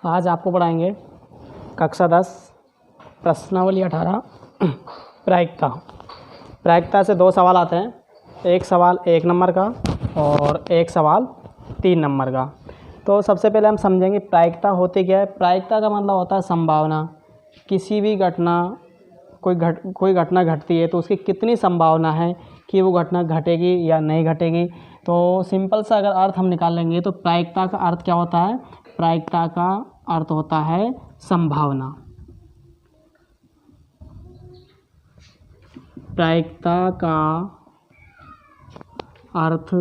आज आपको पढ़ाएंगे कक्षा 10 प्रश्नावली 18 प्रायिकता। प्रायिकता से दो सवाल आते हैं, एक सवाल 1 नंबर का और एक सवाल 3 नंबर का। तो सबसे पहले हम समझेंगे प्रायिकता होती क्या है। प्रायिकता का मतलब होता है संभावना। किसी भी घटना कोई घटना घटती है तो उसकी कितनी संभावना है कि वो घटना घटेगी या नहीं घटेगी। तो सिंपल सा अगर अर्थ हम निकाल लेंगे तो प्रायिकता का अर्थ क्या होता है। प्रायिकता का अर्थ होता है संभावना। प्रायिकता का अर्थ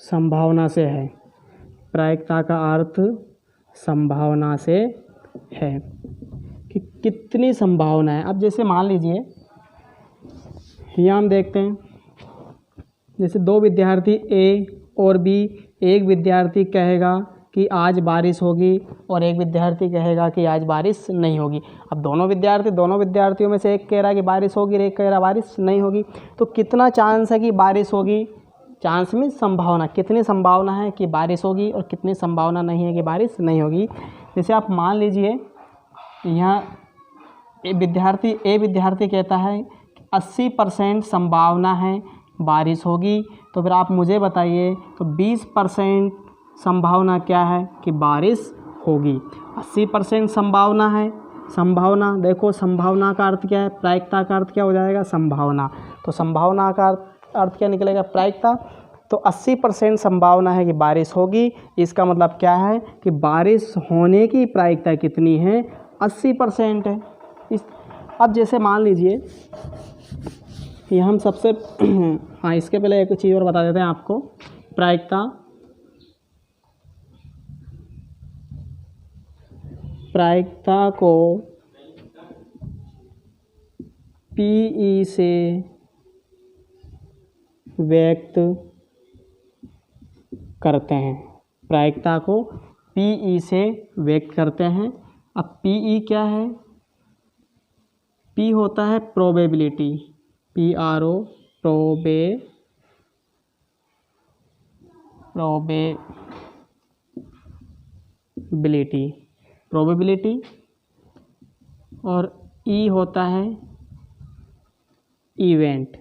संभावना से है। प्रायिकता का अर्थ संभावना से है कि कितनी संभावना है। अब जैसे मान लीजिए यहाँ हम देखते हैं, जैसे दो विद्यार्थी ए और बी, एक विद्यार्थी कहेगा कि आज बारिश होगी और एक विद्यार्थी कहेगा कि आज बारिश नहीं होगी। अब दोनों विद्यार्थियों में से एक कह रहा है कि बारिश होगी और एक कह रहा है बारिश नहीं होगी। तो कितना चांस है कि बारिश होगी। चांस में संभावना, कितनी संभावना है कि बारिश होगी और कितनी संभावना नहीं है कि बारिश नहीं होगी। जैसे आप मान लीजिए यहाँ विद्यार्थी कहता है 80% संभावना है बारिश होगी। तो फिर आप मुझे बताइए तो 20% संभावना क्या है कि बारिश होगी। 80% संभावना है। संभावना देखो, संभावना का अर्थ क्या है, प्रायिकता का अर्थ क्या हो जाएगा, संभावना। तो संभावना का अर्थ क्या निकलेगा, प्रायिकता। तो 80% संभावना है कि बारिश होगी। इसका मतलब क्या है कि बारिश होने की प्रायिकता कितनी है, 80% है। अब जैसे मान लीजिए ये हम सबसे हाँ, इसके पहले एक चीज़ और बता देते हैं आपको। प्रायिकता को पीई से व्यक्त करते हैं। प्रायिकता को पीई से व्यक्त करते हैं। अब पीई क्या है, पी होता है प्रोबेबिलिटी, PRO प्रोबेबिलिटी और ई होता है इवेंट।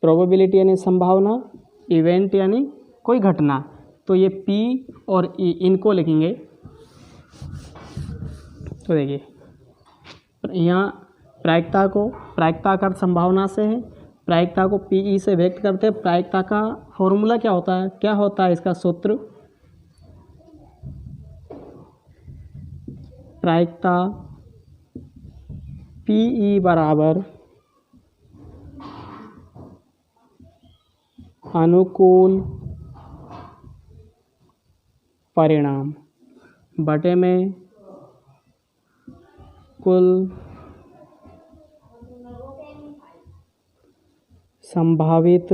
प्रोबेबिलिटी यानी संभावना, इवेंट यानी कोई घटना। तो ये P और E इनको लिखेंगे। तो देखिए यहाँ प्रायिकता का अर्थ संभावना से है। प्रायिकता को PE से व्यक्त करते हैं। प्रायिकता का फॉर्मूला क्या होता है इसका सूत्र। प्रायिकता PE बराबर अनुकूल परिणाम बटे में कुल संभावित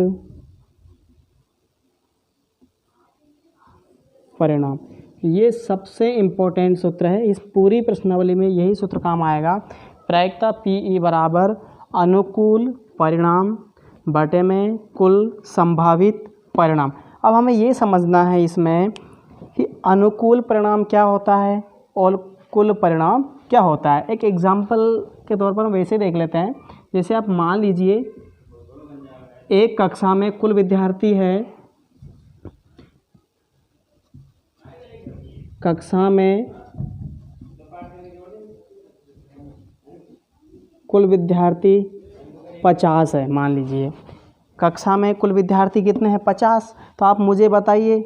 परिणाम। ये सबसे इम्पोर्टेंट सूत्र है। इस पूरी प्रश्नावली में यही सूत्र काम आएगा। प्रायिकता PE बराबर अनुकूल परिणाम बटे में कुल संभावित परिणाम। अब हमें ये समझना है इसमें कि अनुकूल परिणाम क्या होता है और कुल परिणाम क्या होता है। एक एग्जाम्पल के तौर पर हम वैसे देख लेते हैं। जैसे आप मान लीजिए एक कक्षा में कुल विद्यार्थी है, कक्षा में कुल विद्यार्थी 50 है। मान लीजिए कक्षा में कुल विद्यार्थी कितने हैं, 50। तो आप मुझे बताइए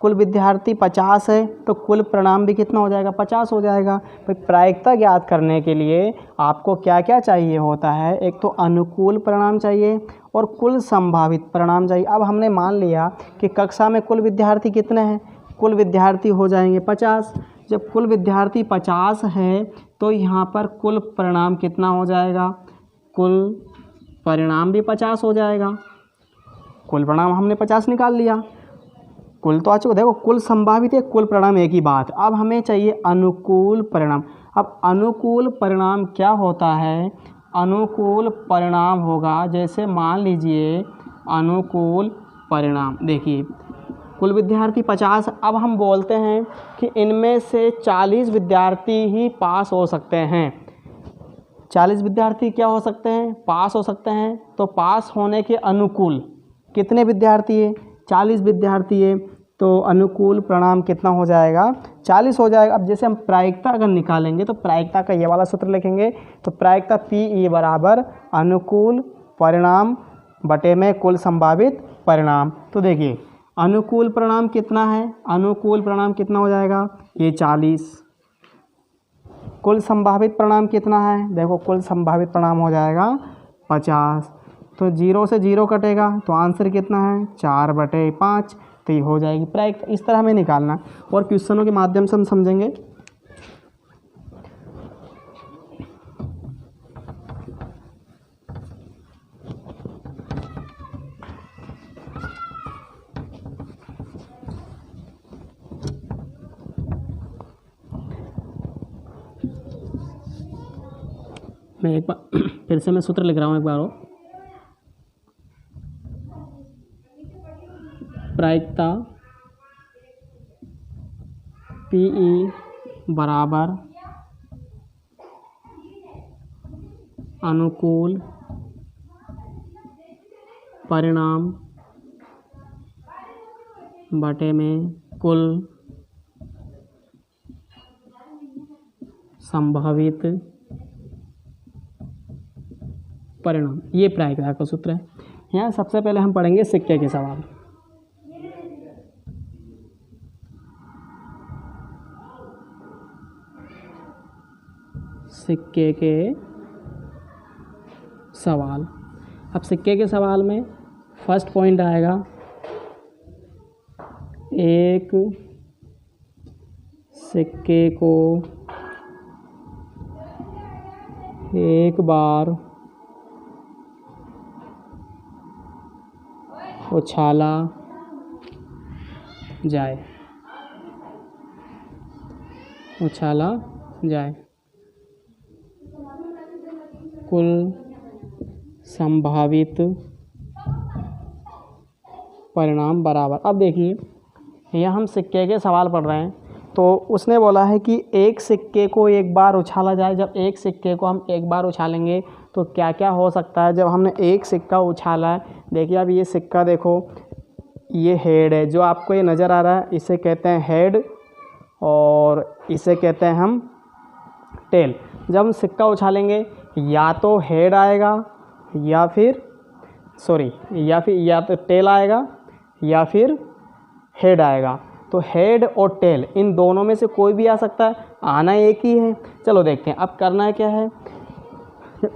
कुल विद्यार्थी 50 है तो कुल परिणाम भी कितना हो जाएगा, 50 हो जाएगा। भाई प्रायिकता ज्ञात करने के लिए आपको क्या क्या चाहिए होता है, एक तो अनुकूल परिणाम चाहिए और कुल संभावित परिणाम चाहिए। अब हमने मान लिया कि कक्षा में कुल विद्यार्थी कितने हैं, कुल विद्यार्थी हो जाएंगे 50। जब कुल विद्यार्थी 50 है तो यहाँ पर कुल परिणाम कितना हो जाएगा, कुल परिणाम भी 50 हो जाएगा। कुल परिणाम हमने 50 निकाल लिया। कुल तो अच्छा देखो, कुल संभावित है, कुल परिणाम एक ही बात। अब हमें चाहिए अनुकूल परिणाम। अब अनुकूल परिणाम क्या होता है, अनुकूल परिणाम होगा, जैसे मान लीजिए अनुकूल परिणाम, देखिए कुल विद्यार्थी 50। अब हम बोलते हैं कि इनमें से 40 विद्यार्थी ही पास हो सकते हैं। 40 विद्यार्थी क्या हो सकते हैं? पास हो सकते हैं। तो पास होने के अनुकूल कितने विद्यार्थी है? 40 विद्यार्थी है। तो अनुकूल परिणाम कितना हो जाएगा? 40 हो जाएगा। अब जैसे हम प्रायिकता अगर निकालेंगे तो प्रायिकता का ये वाला सूत्र लिखेंगे। तो प्रायिकता PE बराबर अनुकूल परिणाम बटे में कुल संभावित परिणाम। तो देखिए अनुकूल परिणाम कितना है? अनुकूल परिणाम कितना हो जाएगा? ये 40। कुल संभावित परिणाम कितना है? देखो कुल संभावित परिणाम हो जाएगा 50। तो 0 से 0 कटेगा तो आंसर कितना है? 4/5। तो ये हो जाएगी प्रायिकता। इस तरह हमें निकालना और क्वेश्चनों के माध्यम से हम समझेंगे। मैं एक बार फिर से मैं सूत्र लिख रहा हूँ एक बार और। प्रायिकता PE बराबर अनुकूल परिणाम बटे में कुल संभावित परिणाम। ये प्रायिकता का सूत्र है। यहाँ सबसे पहले हम पढ़ेंगे सिक्के के सवाल। सिक्के के सवाल। अब सिक्के के सवाल में फर्स्ट पॉइंट आएगा, एक सिक्के को एक बार उछाला जाए, उछाला जाए, कुल संभावित परिणाम बराबर। अब देखिए यहाँ हम सिक्के के सवाल पढ़ रहे हैं तो उसने बोला है कि एक सिक्के को एक बार उछाला जाए। जब एक सिक्के को हम एक बार उछालेंगे तो क्या क्या हो सकता है? जब हमने एक सिक्का उछाला है, देखिए अब ये सिक्का देखो, ये हेड है, जो आपको ये नज़र आ रहा है इसे कहते हैं हेड और इसे कहते हैं हम टेल। जब हम सिक्का उछालेंगे या तो हेड आएगा या फिर या तो टेल आएगा या फिर हेड आएगा। तो हेड और टेल इन दोनों में से कोई भी आ सकता है, आना एक ही है। चलो देखते हैं अब करना है क्या है।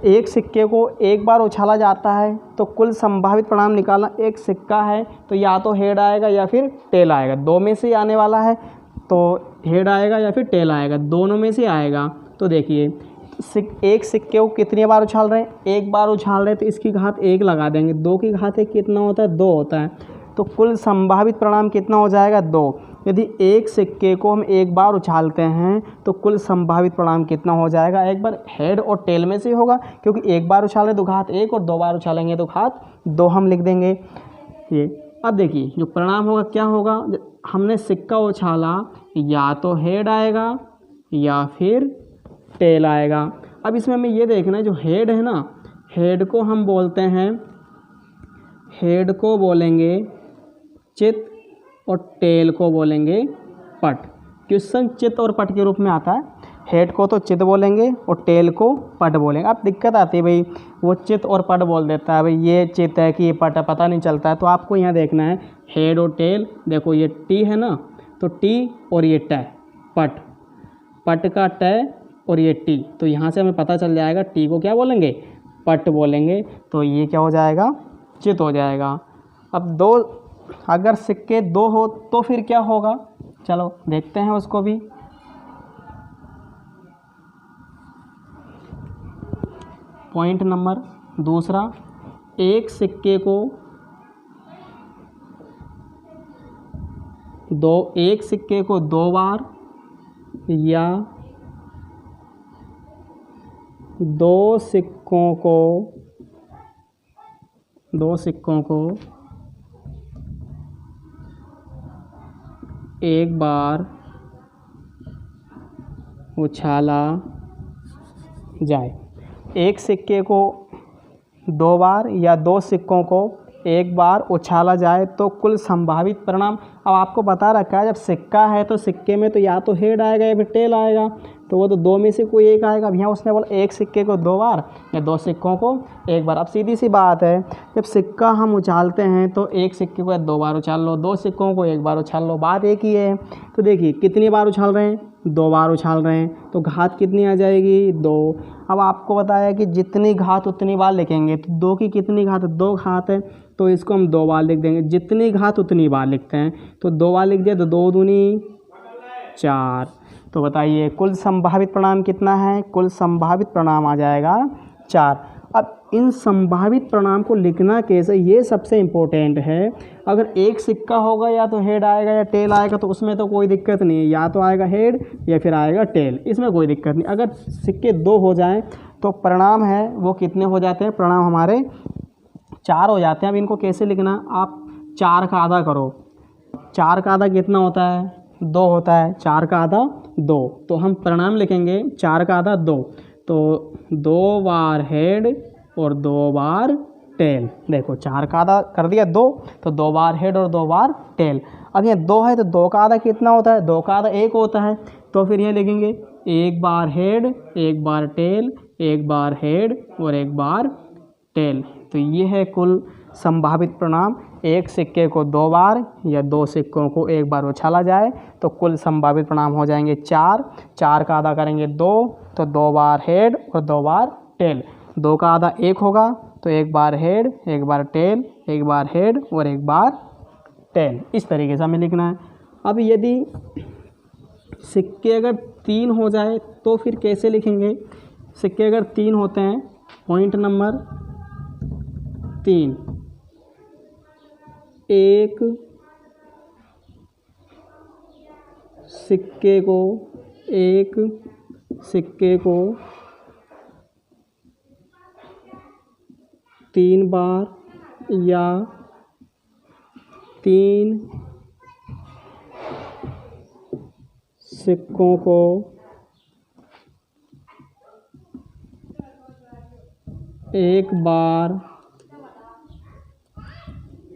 एक सिक्के को एक बार उछाला जाता है तो कुल संभावित परिणाम निकालना। एक सिक्का है तो या तो हेड आएगा या फिर टेल आएगा, दो में से आने वाला है। तो हेड आएगा या फिर टेल आएगा, दोनों में से आएगा। तो देखिए एक सिक्के को कितनी बार उछाल रहे हैं? एक बार उछाल रहे हैं तो इसकी घात 1 लगा देंगे। 2 की घात 1 कितना होता है? 2 होता है। तो कुल संभावित परिणाम कितना हो जाएगा? 2। यदि एक सिक्के को हम एक बार उछालते हैं तो कुल संभावित परिणाम कितना हो जाएगा? एक बार हेड और टेल में से होगा, क्योंकि एक बार उछाले तो घात 1 और 2 बार उछालेंगे तो घात 2 हम लिख देंगे ये। अब देखिए जो परिणाम होगा क्या होगा? हमने सिक्का उछाला, या तो हेड आएगा या फिर टेल आएगा। अब इसमें हमें ये देखना है, जो हेड है ना, हेड को हम बोलते हैं, हेड को बोलेंगे चित और टेल को बोलेंगे पट। क्वेश्चन चित और पट के रूप में आता है। हेड को तो चित बोलेंगे और टेल को पट बोलेंगे। अब दिक्कत आती है भाई, वो चित और पट बोल देता है, भाई ये चित है कि ये पट है, पता नहीं चलता है। तो आपको यहाँ देखना है हेड और टेल। देखो ये टी है ना, तो टी और ये ट, पट, पट का ट और ये टी। तो यहाँ से हमें पता चल जाएगा टी को क्या बोलेंगे? पट बोलेंगे। तो ये क्या हो जाएगा? चित हो जाएगा। अब दो, अगर सिक्के 2 हो तो फिर क्या होगा? चलो देखते हैं उसको भी। पॉइंट नंबर दूसरा, एक सिक्के को दो बार या दो सिक्कों को एक बार उछाला जाए। एक सिक्के को दो बार या दो सिक्कों को एक बार उछाला जाए तो कुल संभावित परिणाम। अब आपको बता रखा है जब सिक्का है तो सिक्के में तो या तो हेड आएगा या फिर टेल आएगा, तो वो तो दो में से कोई एक आएगा। अब यहाँ उसने बोला एक सिक्के को दो बार या दो सिक्कों को एक बार। अब सीधी सी बात है, जब सिक्का हम उछालते हैं तो एक सिक्के को दो बार उछाल लो, दो सिक्कों को एक बार उछाल लो, बात एक ही है। तो देखिए कितनी बार उछाल रहे हैं, दो बार उछाल रहे हैं, तो घात कितनी आ जाएगी, दो। अब आपको बताया कि जितनी घात उतनी बार लिखेंगे, तो दो की कितनी घात है, दो घात है, तो इसको हम दो बार लिख देंगे। जितनी घात उतनी बार लिखते हैं, तो दो बार लिख दिया तो दो दूनी चार। तो बताइए कुल संभावित परिणाम कितना है, कुल संभावित परिणाम आ जाएगा 4। अब इन संभावित परिणाम को लिखना कैसे, ये सबसे इम्पोर्टेंट है। अगर एक सिक्का होगा या तो हेड आएगा या टेल आएगा, तो उसमें तो कोई दिक्कत नहीं है, या तो आएगा हेड या फिर आएगा टेल, इसमें कोई दिक्कत नहीं। अगर सिक्के दो हो जाएं तो परिणाम है वो कितने हो जाते हैं, परिणाम हमारे 4 हो जाते हैं। अब इनको कैसे लिखना, आप 4 का आधा करो, 4 का आधा कितना होता है, 2 होता है, 4 का आधा 2, तो हम परिणाम लिखेंगे 4 का आधा 2, तो 2 बार हेड और 2 बार टेल। देखो 4 का आधा कर दिया 2, तो 2 बार हेड और 2 बार टेल। अब ये 2 है तो 2 का आधा कितना होता है, 2 का आधा 1 होता है, तो फिर ये लिखेंगे 1 बार हेड, 1 बार टेल, 1 बार हेड और 1 बार टेल। तो ये है कुल संभावित परिणाम। एक सिक्के को 2 बार या 2 सिक्कों को 1 बार उछाला जाए तो कुल संभावित परिणाम हो जाएंगे 4। 4 का आधा करेंगे 2, तो 2 बार हेड और 2 बार टेल। 2 का आधा 1 होगा, तो 1 बार हेड, 1 बार टेल, 1 बार हेड और 1 बार टेल। इस तरीके से हमें लिखना है। अब यदि सिक्के अगर 3 हो जाए तो फिर कैसे लिखेंगे, सिक्के अगर 3 होते हैं, पॉइंट नंबर 3, एक सिक्के को 3 बार या 3 सिक्कों को एक बार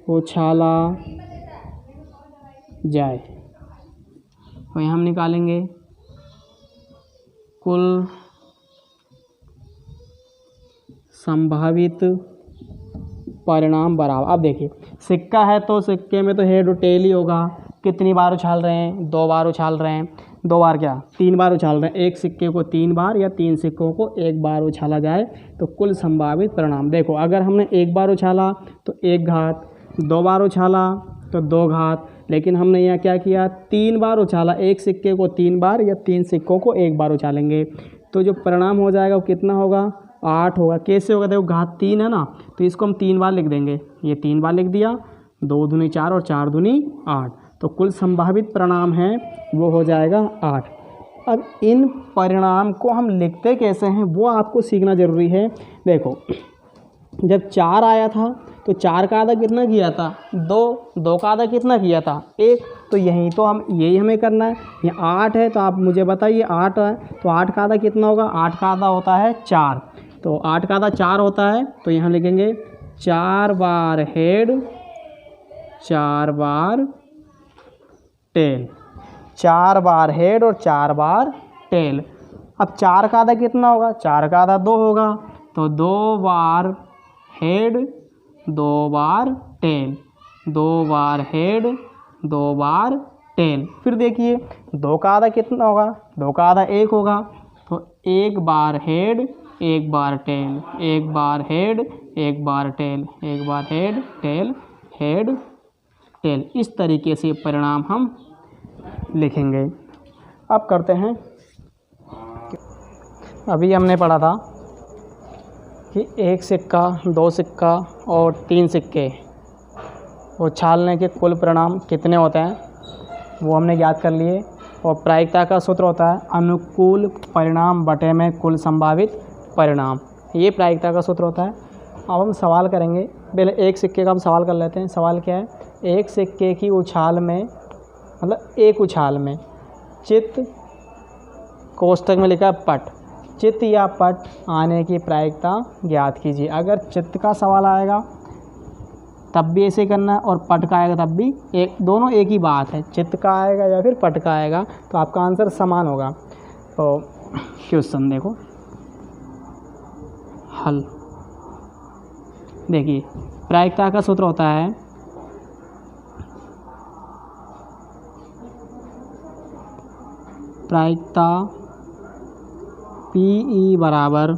उछाला जाए। तो यहाँ हम निकालेंगे कुल संभावित परिणाम बराबर। अब देखिए सिक्का है तो सिक्के में तो हेड और टेल ही होगा। कितनी बार उछाल रहे हैं, 2 बार उछाल रहे हैं, 2 बार क्या 3 बार उछाल रहे हैं। एक सिक्के को 3 बार या 3 सिक्कों को 1 बार उछाला जाए तो कुल संभावित परिणाम। देखो अगर हमने 1 बार उछाला तो 1 घात, 2 बार उछाला तो 2 घात, लेकिन हमने यहाँ क्या किया, 3 बार उछाला। एक सिक्के को 3 बार या 3 सिक्कों को 1 बार उछालेंगे तो जो परिणाम हो जाएगा वो कितना होगा, 8 होगा। कैसे होगा, देखो घात 3 है ना, तो इसको हम 3 बार लिख देंगे। ये 3 बार लिख दिया, 2 दूनी 4 और 4 दूनी 8, तो कुल संभावित परिणाम है वो हो जाएगा 8। अब इन परिणाम को हम लिखते कैसे हैं वो आपको सीखना ज़रूरी है। देखो जब 4 आया था तो 4 का आधा कितना किया था, 2 का आधा कितना किया था, 1, तो यही तो यही हमें करना है। ये 8 है तो आप मुझे बताइए 8 है तो 8 का आधा कितना होगा, 8 का आधा होता है 4, तो 8 का आधा 4 होता है, तो यहाँ लिखेंगे 4 बार हेड, 4 बार टेल, 4 बार हेड और 4 बार टेल। अब 4 का आधा कितना होगा, 4 का आधा 2 होगा, तो 2 बार हेड, 2 बार टेल, 2 बार हेड, 2 बार टेल। फिर देखिए 2 का आधा कितना होगा, 2 का आधा 1 होगा, तो 1 बार हेड, 1 बार टेल, 1 बार हेड, 1 बार टेल, 1 बार हेड, टेल, हेड, टेल। इस तरीके से परिणाम हम लिखेंगे। अब करते हैं, अभी हमने पढ़ा था कि एक सिक्का, 2 सिक्का और 3 सिक्के उछालने के कुल परिणाम कितने होते हैं वो हमने ज्ञात कर लिए। और प्रायिकता का सूत्र होता है अनुकूल परिणाम बटे में कुल संभावित परिणाम, ये प्रायिकता का सूत्र होता है। अब हम सवाल करेंगे, पहले एक सिक्के का हम सवाल कर लेते हैं। सवाल क्या है, एक सिक्के की उछाल में मतलब एक उछाल में। चित्त कोष्ठक में लिखा है पट, चित्त या पट आने की प्रायिकता ज्ञात कीजिए। अगर चित्त का सवाल आएगा तब भी ऐसे करना है और पट का आएगा तब भी, एक दोनों एक ही बात है, चित्त का आएगा या फिर पट का आएगा तो आपका आंसर समान होगा। तो क्वेश्चन देखो हल। देखिए प्रायिकता का सूत्र होता है प्रायिकता PE बराबर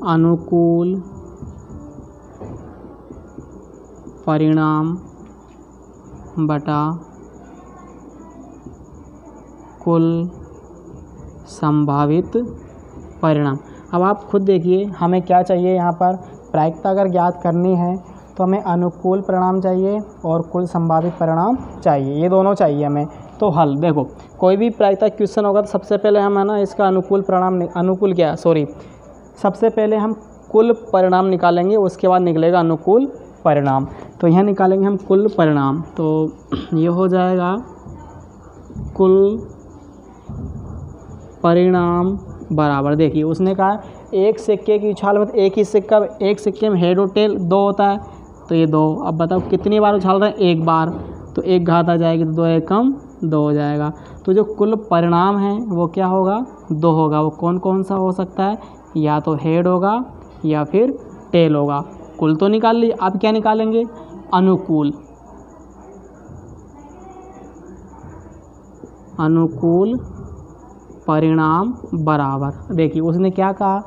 अनुकूल परिणाम बटा कुल संभावित परिणाम। अब आप खुद देखिए हमें क्या चाहिए यहाँ पर, प्रायिकता अगर ज्ञात करनी है तो हमें अनुकूल परिणाम चाहिए और कुल संभावित परिणाम चाहिए, ये दोनों चाहिए हमें। तो हल देखो, कोई भी प्रायिकता क्वेश्चन होगा तो सबसे पहले हम है ना इसका अनुकूल परिणाम, सबसे पहले हम कुल परिणाम निकालेंगे, उसके बाद निकलेगा अनुकूल परिणाम। तो यहाँ निकालेंगे हम कुल परिणाम, तो ये हो जाएगा कुल परिणाम बराबर, देखिए उसने कहा एक सिक्के की उछाल में एक ही सिक्का, एक सिक्के में हेड और टेल दो होता है तो ये दो। अब बताओ कितनी बार उछाल रहे हैं, एक बार, तो एक घात आ जाएगी तो दो एक कम दो हो जाएगा। तो जो कुल परिणाम है वो क्या होगा, दो होगा। वो कौन कौन सा हो सकता है, या तो हेड होगा या फिर टेल होगा। कुल तो निकाल ली, अब क्या निकालेंगे, अनुकूल, अनुकूल परिणाम बराबर, देखिए उसने क्या कहा,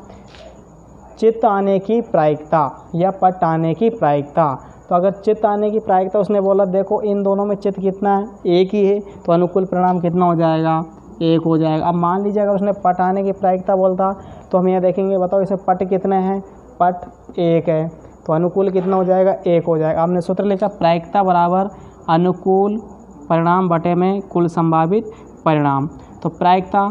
चित्त आने की प्रायिकता या पट आने की प्रायिकता। तो अगर चित्त आने की प्रायिकता उसने बोला देखो इन दोनों में चित्त कितना है, एक ही है, तो अनुकूल परिणाम कितना हो जाएगा, एक हो जाएगा। अब मान लीजिए अगर उसने पट आने की प्रायिकता बोलता तो हम यहाँ देखेंगे, बताओ इसमें पट कितने हैं, पट एक है तो अनुकूल कितना हो जाएगा, एक हो जाएगा। आपने सूत्र लिखा प्रायिकता बराबर अनुकूल परिणाम बटे में कुल संभावित परिणाम। तो प्रायिकता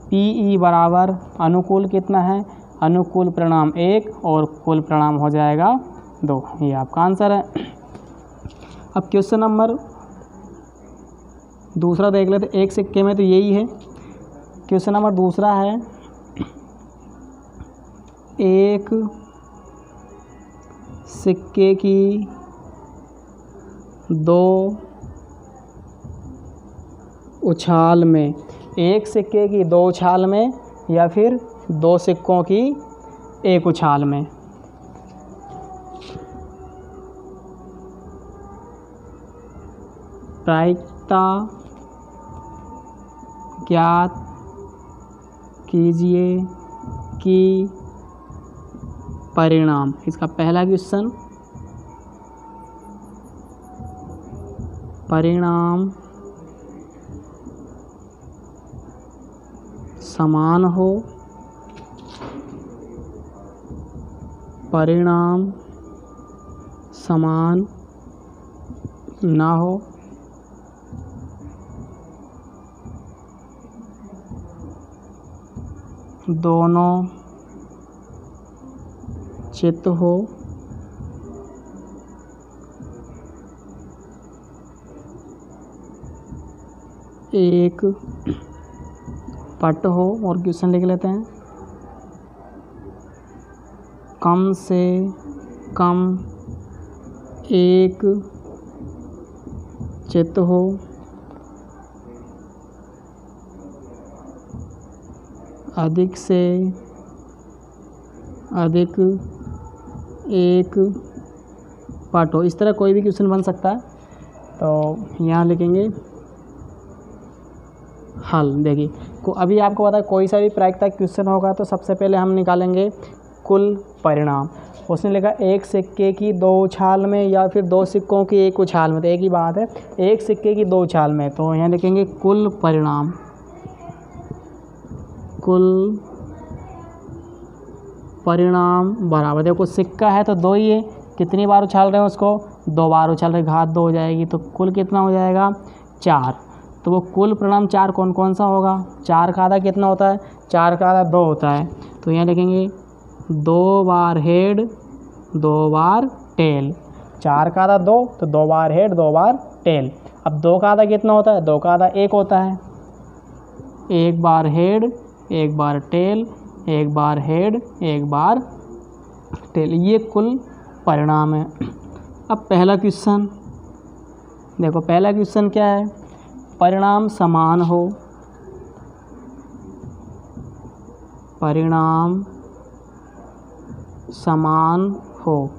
PE बराबर अनुकूल कितना है, अनुकूल परिणाम एक और कुल परिणाम हो जाएगा दो, ये आपका आंसर है। अब क्वेश्चन नंबर दूसरा देख लेते, एक सिक्के में तो यही है। क्वेश्चन नंबर दूसरा है, एक सिक्के की दो उछाल में, एक सिक्के की दो उछाल में या फिर दो सिक्कों की एक उछाल में। प्रायिकता ज्ञात कीजिए कि परिणाम, इसका पहला क्वेश्चन, परिणाम समान हो, परिणाम समान ना हो, दोनों चित्त हो, एक पट हो, और क्वेश्चन लिख लेते हैं, कम से कम एक चित्त हो, अधिक से अधिक एक पट हो। इस तरह कोई भी क्वेश्चन बन सकता है। तो यहाँ लिखेंगे हल। देखिए अभी आपको पता है कोई सा भी प्रायिकता क्वेश्चन होगा तो सबसे पहले हम निकालेंगे कुल परिणाम। उसने लिखा एक सिक्के की दो उछाल में या फिर दो सिक्कों की एक उछाल में, तो एक ही बात है, एक सिक्के की दो उछाल में, तो यहाँ लिखेंगे कुल परिणाम, कुल परिणाम बराबर, देखो सिक्का है तो दो ही है, कितनी बार उछाल रहे हैं उसको, दो बार उछाल रहे, घात दो हो जाएगी, तो कुल कितना हो जाएगा, चार। तो वो कुल परिणाम चार कौन कौन सा होगा, चार का आधा कितना होता है, चार का आधा दो होता है, तो यहाँ लिखेंगे दो बार हेड दो बार टेल, 4 का आधा 2, तो 2 बार हेड 2 बार टेल। अब 2 का आधा कितना होता है? 2 का आधा 1 होता है। 1 बार हेड 1 बार टेल, 1 बार हेड 1 बार टेल, ये कुल परिणाम है। अब पहला क्वेश्चन देखो, पहला क्वेश्चन क्या है? परिणाम समान हो, परिणाम समान हो,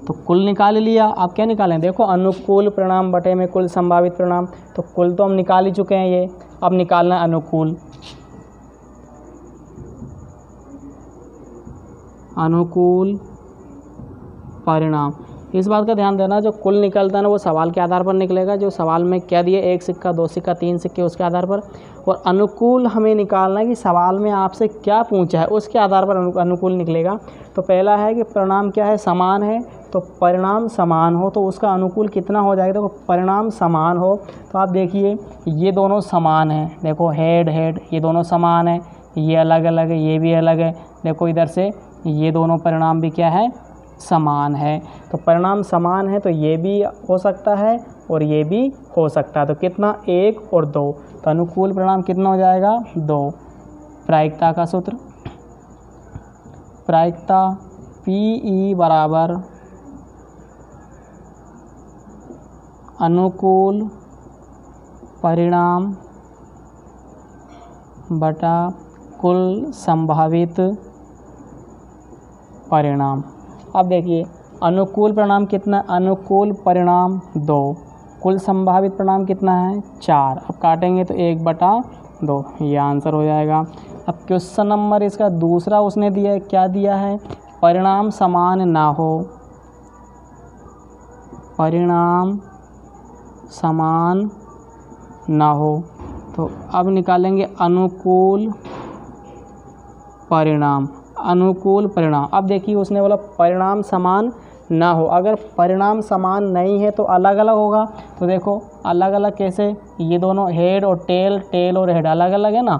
तो कुल निकाल लिया। आप क्या निकालें? देखो, अनुकूल परिणाम बटे में कुल संभावित परिणाम, तो कुल तो हम निकाल ही चुके हैं ये, अब निकालना अनुकूल। अनुकूल परिणाम, इस बात का ध्यान देना, जो कुल निकलता है ना वो सवाल के आधार पर निकलेगा। जो सवाल में क्या दिए, 1 सिक्का 2 सिक्का 3 सिक्के, उसके आधार पर। और अनुकूल हमें निकालना है कि सवाल में आपसे क्या पूछा है, उसके आधार पर अनुकूल निकलेगा। तो पहला है कि परिणाम क्या है? समान है, तो परिणाम समान हो तो उसका अनुकूल कितना हो जाएगा? देखो, परिणाम समान हो तो आप देखिए ये दोनों समान हैं। देखो, हेड हेड ये दोनों समान है, ये अलग अलग है, ये भी अलग है। देखो इधर से ये दोनों परिणाम भी क्या है? समान है। तो परिणाम समान है तो ये भी हो सकता है और ये भी हो सकता है। तो कितना? 1 और 2, तो अनुकूल परिणाम कितना हो जाएगा? 2। प्रायिकता का सूत्र, प्रायिकता PE बराबर अनुकूल परिणाम बटा कुल संभावित परिणाम। अब देखिए, अनुकूल परिणाम कितना? अनुकूल परिणाम 2, कुल संभावित परिणाम कितना है? 4। अब काटेंगे तो 1/2, ये आंसर हो जाएगा। अब क्वेश्चन नंबर इसका दूसरा उसने दिया है, क्या दिया है? परिणाम समान ना हो, परिणाम समान ना हो, तो अब निकालेंगे अनुकूल परिणाम। अनुकूल परिणाम, अब देखिए उसने बोला परिणाम समान ना हो, अगर परिणाम समान नहीं है तो अलग अलग होगा। तो देखो अलग अलग कैसे? ये दोनों हेड और टेल, टेल और हेड अलग अलग है ना,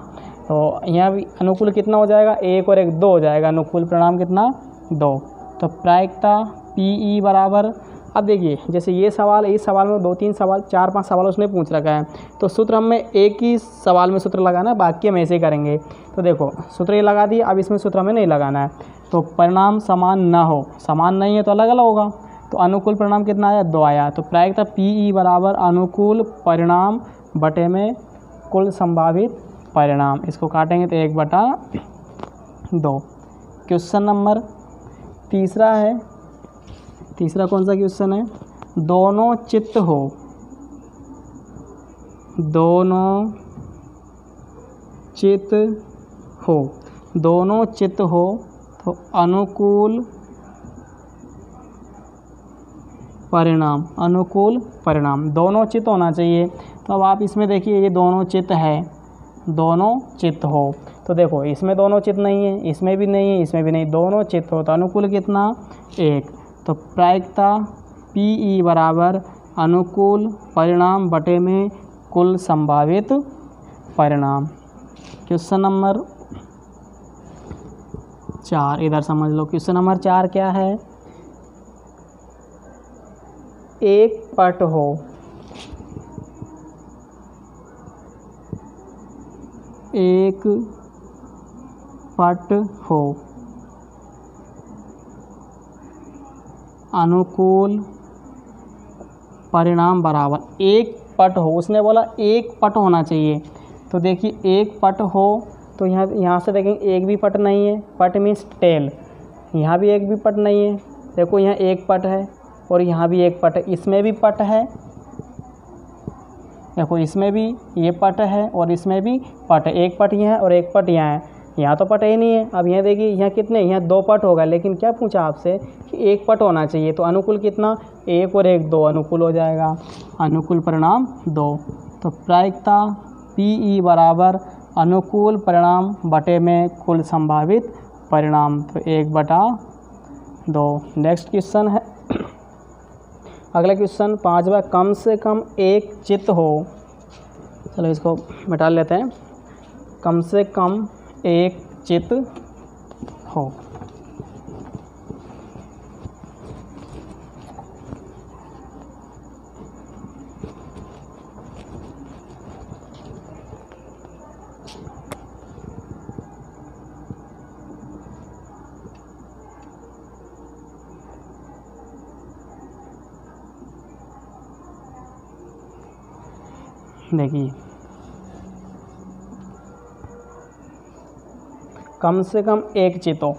तो यहाँ भी अनुकूल कितना हो जाएगा? 1 और 1 2 हो जाएगा। अनुकूल परिणाम कितना? 2। तो प्रायिकता PE बराबर, अब देखिए जैसे ये सवाल, इस सवाल में 2-3 सवाल 4-5 सवाल उसने पूछ रखा है, तो सूत्र हमें एक ही सवाल में सूत्र लगाना है, बाकी हम ऐसे ही करेंगे। तो देखो सूत्र ये लगा दिए, अब इसमें सूत्र हमें नहीं लगाना है। तो परिणाम समान ना हो, समान नहीं है तो अलग अलग होगा। तो अनुकूल परिणाम कितना आया? 2 आया। तो प्रायिकता PE बराबर अनुकूल परिणाम बटे में कुल संभावित परिणाम, इसको काटेंगे तो 1/2। क्वेश्चन नंबर तीसरा है, तीसरा कौन सा क्वेश्चन है? दोनों चित्त हो, दोनों चित्त हो, दोनों चित्त हो तो अनुकूल परिणाम, अनुकूल परिणाम, दोनों चित्त होना चाहिए। तो अब आप इसमें देखिए ये दोनों चित्त है, दोनों चित्त हो, तो देखो इसमें दोनों चित्त नहीं है, इसमें भी नहीं है, इसमें भी नहीं, दोनों चित्त हो तो अनुकूल कितना? 1। तो प्रायिकता PE बराबर अनुकूल परिणाम बटे में कुल संभावित परिणाम। क्वेश्चन नंबर 4 इधर समझ लो। क्वेश्चन नंबर 4 क्या है? एक पट हो, एक पट हो, अनुकूल परिणाम बराबर एक पट हो। उसने बोला एक पट होना चाहिए, तो देखिए एक पट हो तो यहाँ से देखेंगे एक भी पट नहीं है, पट मीन्स टेल, यहाँ भी एक भी पट नहीं है। देखो यहाँ एक पट है और यहाँ भी एक पट है, इसमें भी पट है, देखो इसमें भी ये पट है और इसमें भी पट है, एक पट यहाँ है और एक पट यहाँ है, यहाँ तो पट ही नहीं है। अब यहाँ देखिए यहाँ कितने, यहाँ 2 पट होगा, लेकिन क्या पूछा आपसे कि एक पट होना चाहिए, तो अनुकूल कितना? 1 और 1 2, अनुकूल हो जाएगा, अनुकूल परिणाम 2। तो प्रायिकता PE बराबर अनुकूल परिणाम बटे में कुल संभावित परिणाम, तो 1/2। नेक्स्ट क्वेश्चन है, अगला क्वेश्चन 5वां, कम से कम एक चित्त हो। चलो इसको मिटा लेते हैं, कम से कम एक चित्त हो। देखिए कम से कम एक चितो,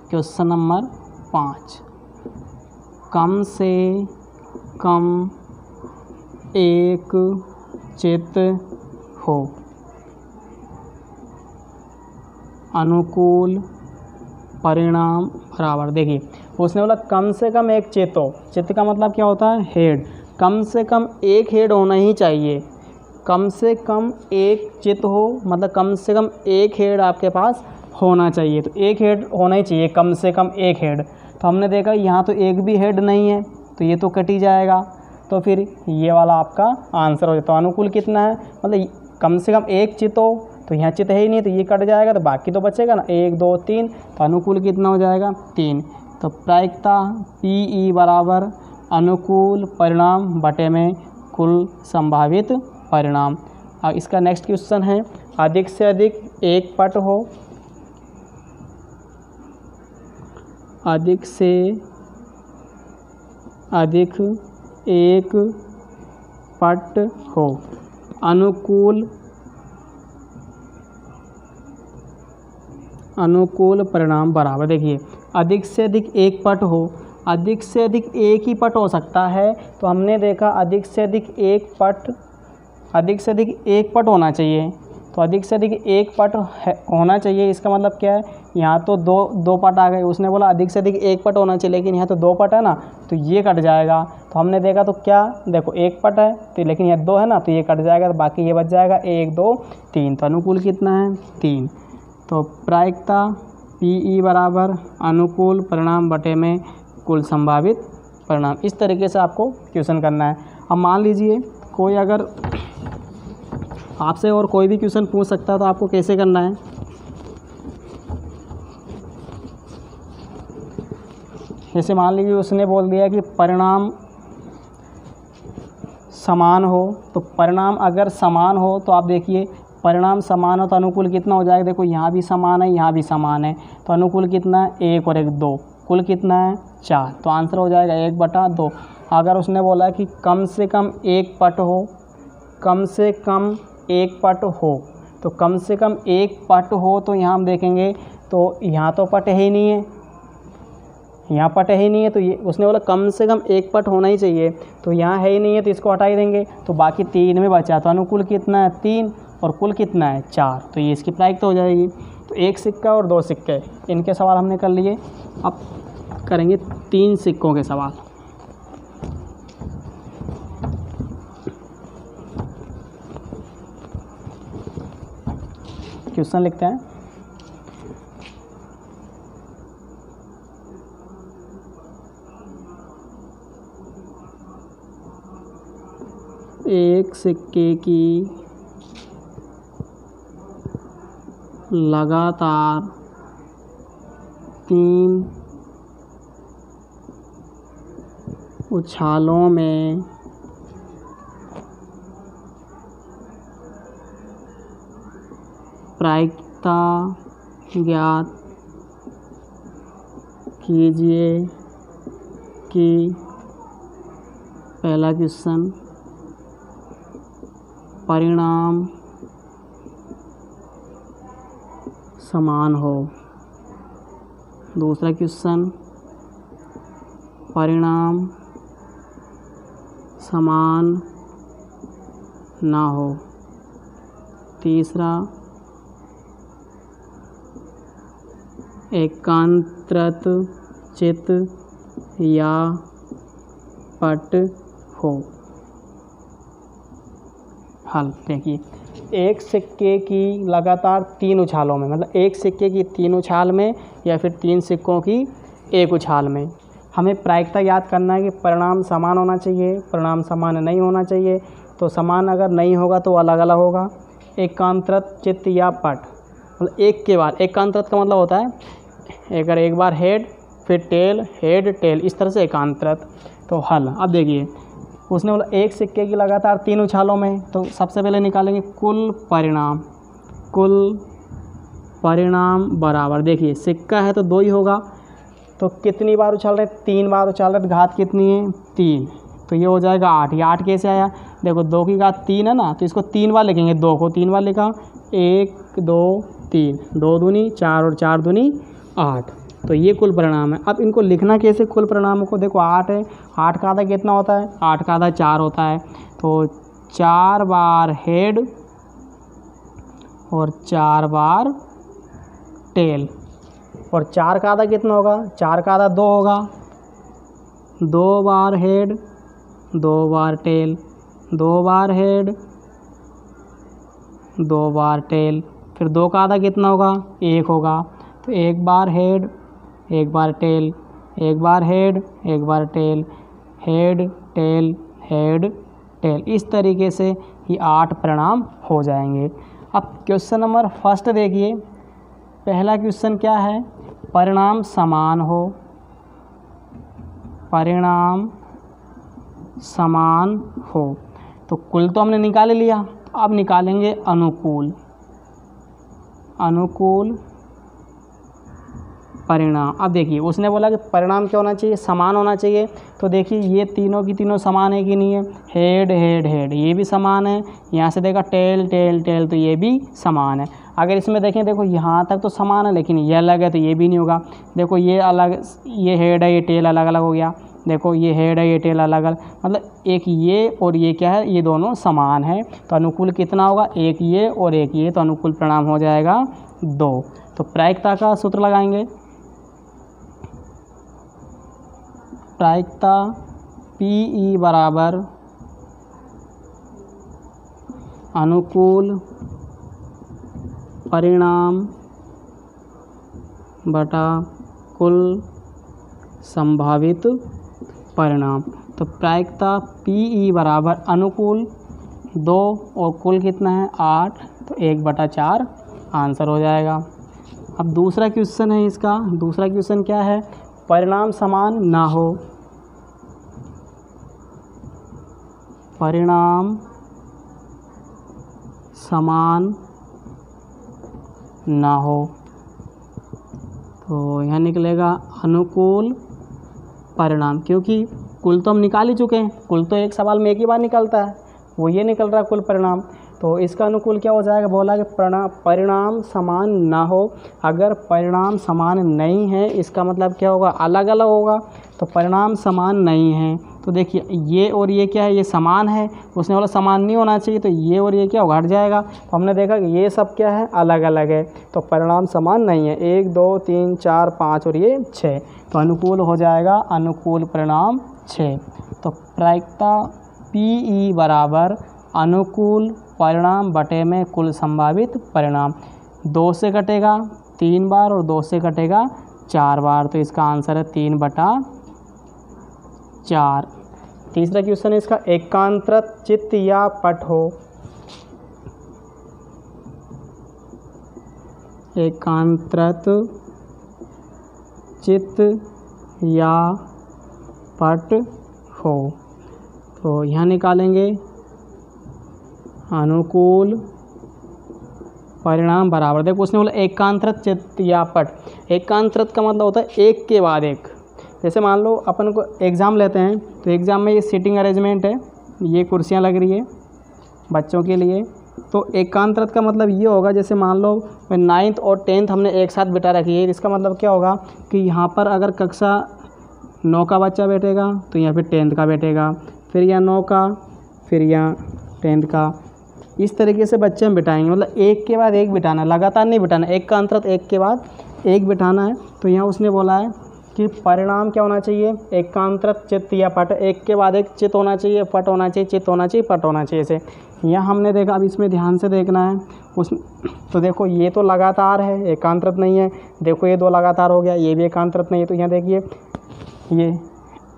क्वेश्चन नंबर 5, कम से कम एक चित हो, अनुकूल परिणाम बराबर। देखिए उसने बोला कम से कम एक चित हो, चित का मतलब क्या होता है, हेड। कम से कम एक हेड होना ही चाहिए, कम से कम एक चित हो मतलब कम से कम एक हेड आपके पास होना चाहिए। तो एक हेड होना ही चाहिए, कम से कम एक हेड। तो हमने देखा यहाँ तो एक भी हेड नहीं है, तो ये तो कट ही जाएगा, तो फिर ये वाला आपका आंसर हो जाता है। अनुकूल कितना है, मतलब कम से कम एक चित हो, तो यहाँ चित है ही नहीं, तो ये कट जाएगा, तो बाकी तो बचेगा ना 1 2 3, तो अनुकूल कितना हो जाएगा 3। तो प्रायिकता PE बराबर अनुकूल परिणाम बटे में कुल संभावित परिणाम। अब इसका नेक्स्ट क्वेश्चन है, अधिक से अधिक एक पट हो, अधिक से अधिक एक पट हो, अनुकूल परिणाम बराबर। देखिए अधिक से अधिक एक पट हो, अधिक से अधिक एक ही पट हो सकता है, तो हमने देखा अधिक से अधिक एक पट होना चाहिए, तो अधिक से अधिक एक पट होना चाहिए। इसका मतलब क्या है, यहाँ तो दो पट आ गए, उसने बोला अधिक से अधिक एक पट होना चाहिए, लेकिन यहाँ तो 2 पट है ना, तो ये कट जाएगा। तो हमने देखा तो क्या, देखो एक पट है तो, लेकिन यहाँ 2 है ना, तो ये कट जाएगा, तो बाकी ये बच जाएगा 1 2 3। तो अनुकूल कितना है 3। तो प्रायिकता PE बराबर अनुकूल परिणाम बटे में कुल संभावित परिणाम। इस तरीके से आपको क्वेश्चन करना है। अब मान लीजिए कोई अगर आपसे और कोई भी क्वेश्चन पूछ सकता है, तो आपको कैसे करना है, जैसे मान लीजिए उसने बोल दिया कि परिणाम समान हो, तो परिणाम अगर समान हो तो आप देखिए परिणाम समान हो तो अनुकूल कितना हो जाएगा। देखो यहाँ भी समान है, यहाँ भी समान है, तो अनुकूल कितना है 1 और 1 2, कुल कितना है 4, तो आंसर हो जाएगा 1/2। अगर उसने बोला कि कम से कम एक पट हो, कम से कम एक पट हो, तो कम से कम एक पट हो, तो यहाँ हम देखेंगे तो यहाँ तो पट है ही नहीं है, यहाँ पट है ही नहीं है, तो ये उसने बोला कम से कम एक पट होना ही चाहिए, तो यहाँ है ही नहीं है, तो इसको हटा ही देंगे, तो बाकी 3 में बचा। तो अनुकूल कितना है 3 और कुल कितना है 4, तो ये इसकी प्रायिकता हो जाएगी। तो 1 सिक्का और 2 सिक्के, इनके सवाल हमने कर लिए। अब करेंगे 3 सिक्कों के सवाल। क्वेश्चन लिखते हैं, एक सिक्के की लगातार 3 उछालों में प्रायिकता ज्ञात कीजिए कि पहला क्वेश्चन परिणाम समान हो, दूसरा क्वेश्चन परिणाम समान ना हो, तीसरा एकांतरित चित या पट हो। हल देखिए, एक सिक्के की लगातार 3 उछालों में, मतलब एक सिक्के की 3 उछाल में या फिर 3 सिक्कों की 1 उछाल में हमें प्रायिकता याद करना है कि परिणाम समान होना चाहिए, परिणाम समान नहीं होना चाहिए। तो समान अगर नहीं होगा तो अलग अलग होगा। एकांतरित चित्त या पट, मतलब एक के बाद, एकांतरित का मतलब होता है अगर एक बार हेड फिर टेल, हेड टेल, इस तरह से एकांतरित। तो हल, अब देखिए उसने बोला एक सिक्के की लगातार 3 उछालों में, तो सबसे पहले निकालेंगे कुल परिणाम बराबर। देखिए सिक्का है तो 2 ही होगा, तो कितनी बार उछाल रहे हैं 3 बार उछाल रहे हैं, घात कितनी है 3, तो ये हो जाएगा 8। ये 8 कैसे आया, देखो 2 की घात 3 है ना, तो इसको 3 बार लिखेंगे, 2 को 3 बार लिखा, 1 2 3, 2 दूनी 4 और 4 दूनी 8। तो ये कुल परिणाम है। अब इनको लिखना कैसे कुल परिणामों को, देखो 8 है, 8 का आधा कितना होता है, 8 का आधा 4 होता है, तो 4 बार हेड और 4 बार टेल, और 4 का आधा कितना होगा, 4 का आधा 2 होगा, 2 बार हेड 2 बार टेल, 2 बार हेड 2 बार टेल, फिर 2 का आधा कितना होगा, 1 होगा, तो 1 बार हेड 1 बार टेल, 1 बार हेड 1 बार tail, head tail head tail. इस तरीके से ये 8 परिणाम हो जाएंगे। अब क्वेश्चन नंबर फर्स्ट देखिए, पहला क्वेश्चन क्या है, परिणाम समान हो, परिणाम समान हो, तो कुल तो हमने निकाल लिया, अब निकालेंगे अनुकूल, अनुकूल परिणाम। अब देखिए उसने बोला कि परिणाम क्या होना चाहिए, समान होना चाहिए, तो देखिए ये तीनों की तीनों समान है कि नहीं है, हेड हेड हेड ये भी समान है, यहाँ से देखा टेल टेल टेल तो ये भी समान है। अगर इसमें देखें, देखो यहाँ तक तो समान है, लेकिन ये अलग है तो ये भी नहीं होगा। देखो ये अलग, ये हेड है ये टेल अलग अलग हो गया, देखो ये हेड है ये टेल अलग अलग, मतलब एक ये और ये क्या है, ये दोनों समान है, तो अनुकूल कितना होगा, एक ये और एक ये, तो अनुकूल परिणाम हो जाएगा 2। तो प्रायिकता का सूत्र लगाएंगे, प्रायिकता PE बराबर अनुकूल परिणाम बटा कुल संभावित परिणाम। तो प्रायिकता PE बराबर अनुकूल 2 और कुल कितना है 8, तो 1/4 आंसर हो जाएगा। अब दूसरा क्वेश्चन है इसका, दूसरा क्वेश्चन क्या है, परिणाम समान ना हो, परिणाम समान ना हो, तो यहाँ निकलेगा अनुकूल परिणाम, क्योंकि कुल तो हम निकाल ही चुके हैं, कुल तो एक सवाल में एक ही बार निकलता है, वो ये निकल रहा है कुल परिणाम। तो इसका अनुकूल क्या हो जाएगा, बोला कि परिणाम समान ना हो। अगर परिणाम समान नहीं है इसका मतलब क्या होगा, अलग अलग होगा, तो परिणाम समान नहीं है, तो देखिए ये और ये क्या है, ये समान है, उसने बोला समान नहीं होना चाहिए, तो ये और ये क्या घट जाएगा, तो हमने देखा कि ये सब क्या है, अलग अलग है, तो परिणाम समान नहीं है, 1 2 3 4 5 और ये 6, तो अनुकूल हो जाएगा अनुकूल परिणाम 6। तो प्रायिकता PE बराबर अनुकूल परिणाम बटे में कुल संभावित परिणाम, 2 से कटेगा 3 बार और 2 से कटेगा 4 बार, तो इसका आंसर है 3/4। तीसरा क्वेश्चन है इसका, एकांतृत चित्त या पट हो, एकांतृत चित्त या पट हो, तो यहाँ निकालेंगे अनुकूल परिणाम बराबर, देखो उसने बोला एकांतृत चित्त या पट, एकांतृत का मतलब होता है एक के बाद एक। जैसे मान लो अपन को एग्ज़ाम लेते हैं, तो एग्ज़ाम में ये सीटिंग अरेंजमेंट है, ये कुर्सियाँ लग रही है बच्चों के लिए, तो एकांतृत का मतलब ये होगा, जैसे मान लो 9th और 10th हमने एक साथ बिठा रखी है, इसका मतलब क्या होगा कि यहाँ पर अगर कक्षा 9 का बच्चा बैठेगा तो यहाँ पे 10th का बैठेगा, फिर यहाँ 9 का, फिर यहाँ 10th का, इस तरीके से बच्चे हम बिठाएंगे, मतलब एक के बाद एक बिठाना, लगातार नहीं बिठाना, एक का अंतरत एक के बाद एक बिठाना है। तो यहाँ उसने बोला है कि परिणाम क्या होना चाहिए, एकांतृत चित्त या पट, एक के बाद एक चित्त होना चाहिए, पट होना चाहिए, चित्त होना चाहिए, पट होना चाहिए। ऐसे यहाँ हमने देखा, अब इसमें ध्यान से देखना है उस, तो देखो ये तो लगातार है, एकांतृत नहीं है, देखो ये 2 लगातार हो गया, ये भी एकांतृत नहीं है, तो यहाँ देखिए ये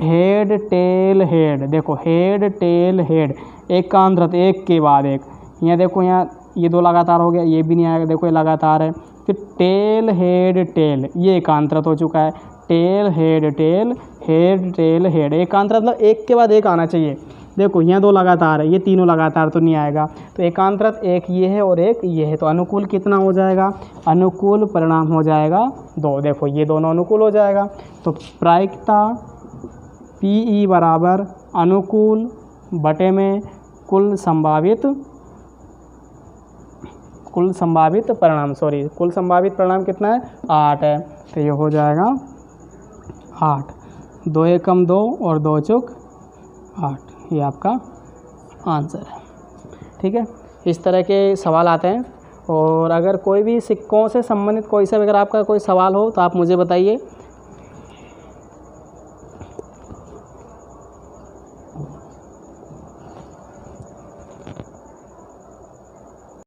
हेड टेल हेड, देखो हेड टेल हेड एकांतृत एक के बाद एक, यहाँ देखो यहाँ ये 2 लगातार हो गया, ये भी नहीं आएगा, देखो ये लगातार है, फिर टेल हेड टेल ये एकांतृत हो चुका है, tail head tail head tail head, एकांतृत मतलब एक के बाद एक आना चाहिए, देखो यहाँ 2 लगातार है, ये तीनों लगातार तो नहीं आएगा, तो एकांतृत एक ये है और एक ये है, तो अनुकूल कितना हो जाएगा, अनुकूल परिणाम हो जाएगा 2, देखो ये दोनों अनुकूल हो जाएगा। तो प्रायिकता PE बराबर अनुकूल बटे में कुल संभावित परिणाम कितना है, 8 है, तो ये हो जाएगा 8, 2 एकम 2 और 2 चौक 8, ये आपका आंसर है। ठीक है, इस तरह के सवाल आते हैं। और अगर कोई भी सिक्कों से संबंधित कोई सा अगर आपका कोई सवाल हो तो आप मुझे बताइए।